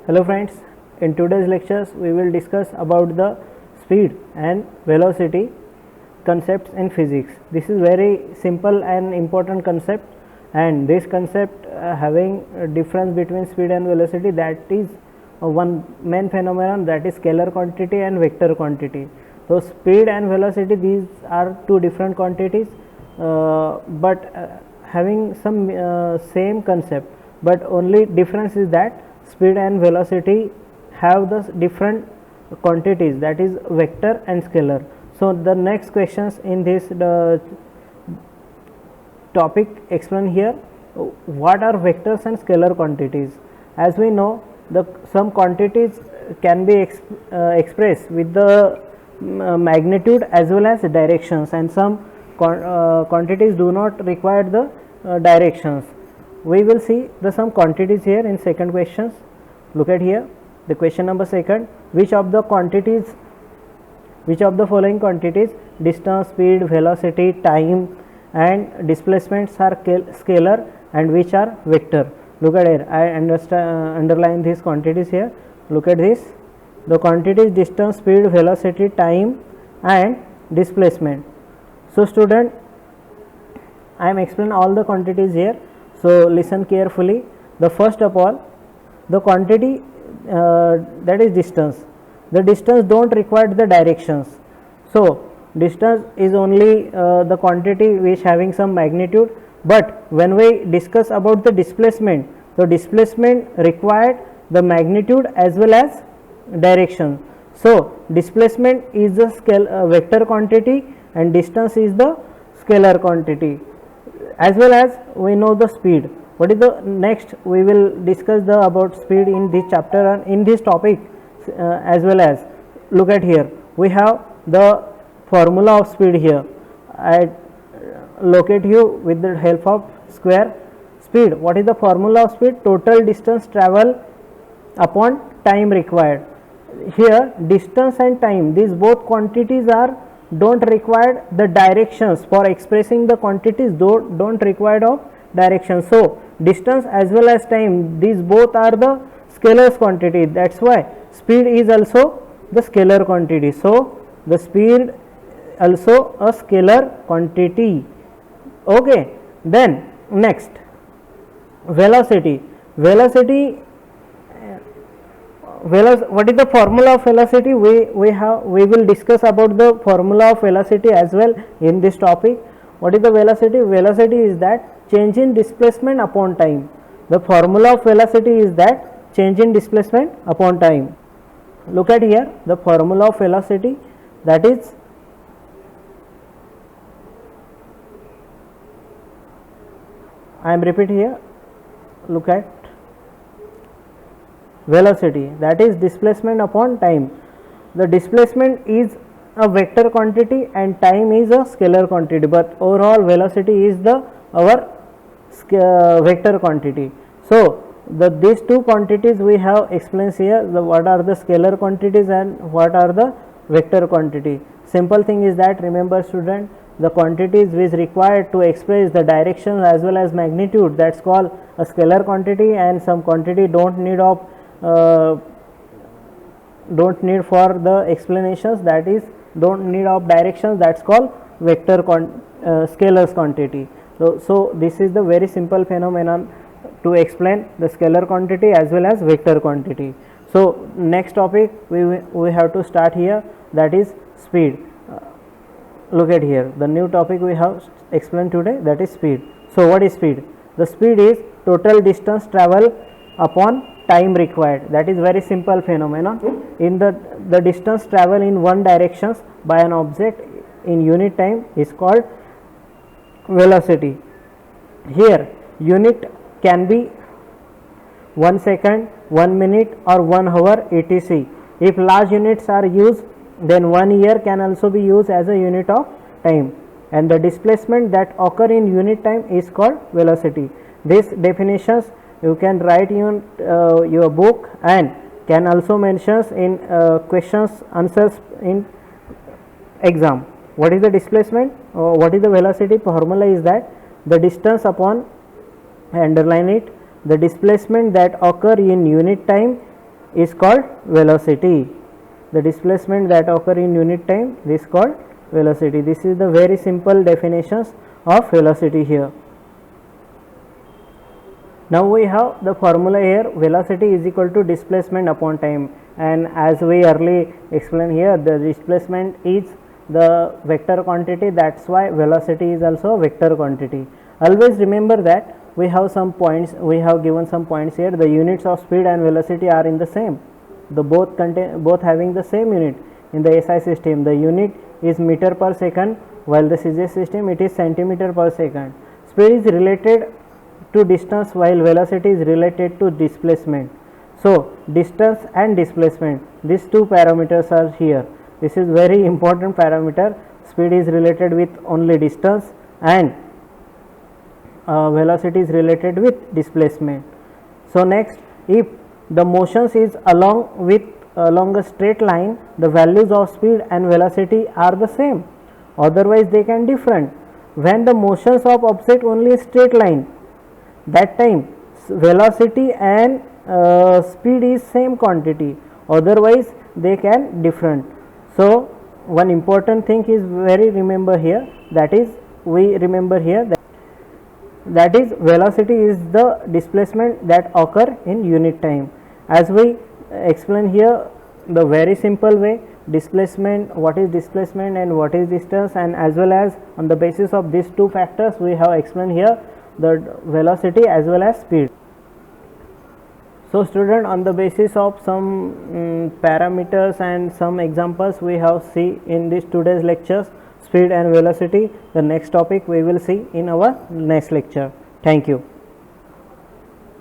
Hello friends, in today's lectures we will discuss about the speed and velocity concepts in physics. This is very simple and important concept, and this concept having a difference between speed and velocity, that is one main phenomenon, that is scalar quantity and vector quantity. So speed and velocity, these are two different quantities, but having some same concept, but only difference is that speed and velocity have the different quantities, that is vector and scalar. So the next questions in this topic explain here, what are vectors and scalar quantities. As we know, some quantities can be expressed with the magnitude as well as directions, and some quantities do not require the directions. We will see some quantities here in second questions. Look at here, the question number second, which of the following quantities, distance, speed, velocity, time and displacements, are scalar and which are vector. Look at here, I underline these quantities here. Look at this, the quantities distance, speed, velocity, time and displacement. So student, I am explaining all the quantities here, so listen carefully. The first of all, the quantity that is distance. The distance don't require the directions. So distance is only the quantity which having some magnitude, but when we discuss about the displacement, the displacement required the magnitude as well as direction. So displacement is the vector quantity and distance is the scalar quantity. As well as we know the speed. What is the next? We will discuss the about speed in this chapter and in this topic as well as. Look at here, we have the formula of speed here. I locate you with the help of square. Speed, what is the formula of speed? Total distance travel upon time required. Here distance and time, these both quantities are don't require the directions. For expressing the quantities, don't require of directions. So distance as well as time, these both are the scalar quantity. That's why speed is also the scalar quantity. So the speed also a scalar quantity. Okay, then next, velocity. What is the formula of velocity? We will discuss about the formula of velocity as well in this topic. What is the velocity? Velocity is that change in displacement upon time. The formula of velocity is that change in displacement upon time. Look at here, the formula of velocity, that is I am repeat here. Look at velocity, that is displacement upon time. The displacement is a vector quantity and time is a scalar quantity, but overall velocity is our vector quantity. So these two quantities we have explained here, what are the scalar quantities and what are the vector quantity. Simple thing is that, remember student, the quantities which required to express the direction as well as magnitude, that's called a scalar quantity, and some quantity don't need for the explanations, that is don't need of directions, that's called vector scalar quantity. So this is the very simple phenomenon to explain the scalar quantity as well as vector quantity. So next topic we have to start here, that is speed. Look at here, the new topic we have explained today, that is speed. So what is speed? The speed is total distance travel upon time required. That is very simple phenomenon. In the distance travel in one direction by an object in unit time is called velocity. Here unit can be 1 second, 1 minute or 1 hour etc. If large units are used, then 1 year can also be used as a unit of time, and the displacement that occur in unit time is called velocity. These definitions you can write in your book and can also mention in questions answers in exam. What is the displacement? What is the velocity? Formula is that the distance upon, underline it, the displacement that occur in unit time is called velocity. The displacement that occur in unit time, this is called velocity. This is the very simple definitions of velocity here. Now we have the formula here, velocity is equal to displacement upon time, and as we early explained here, the displacement is the vector quantity, that is why velocity is also a vector quantity. Always remember that we have some points, we have given some points here, the units of speed and velocity are in the same, the both having the same unit. In the SI system, the unit is meter per second, while the CGS system it is centimeter per second. Speed is related to distance while velocity is related to displacement. So distance and displacement, these two parameters are here. This is very important parameter. Speed is related with only distance and velocity is related with displacement. So next, if the motions is along a straight line, the values of speed and velocity are the same, otherwise they can different. When the motions of object only a straight line, that time velocity and speed is same quantity, otherwise they can different. So one important thing is very remember here, that is we remember here that is velocity is the displacement that occur in unit time. As we explain here, the very simple way, displacement, what is displacement and what is distance, and as well as on the basis of these two factors we have explained here the velocity as well as speed. So student, on the basis of some parameters and some examples we have see in this today's lectures, speed and velocity. The next topic we will see in our next lecture. Thank you.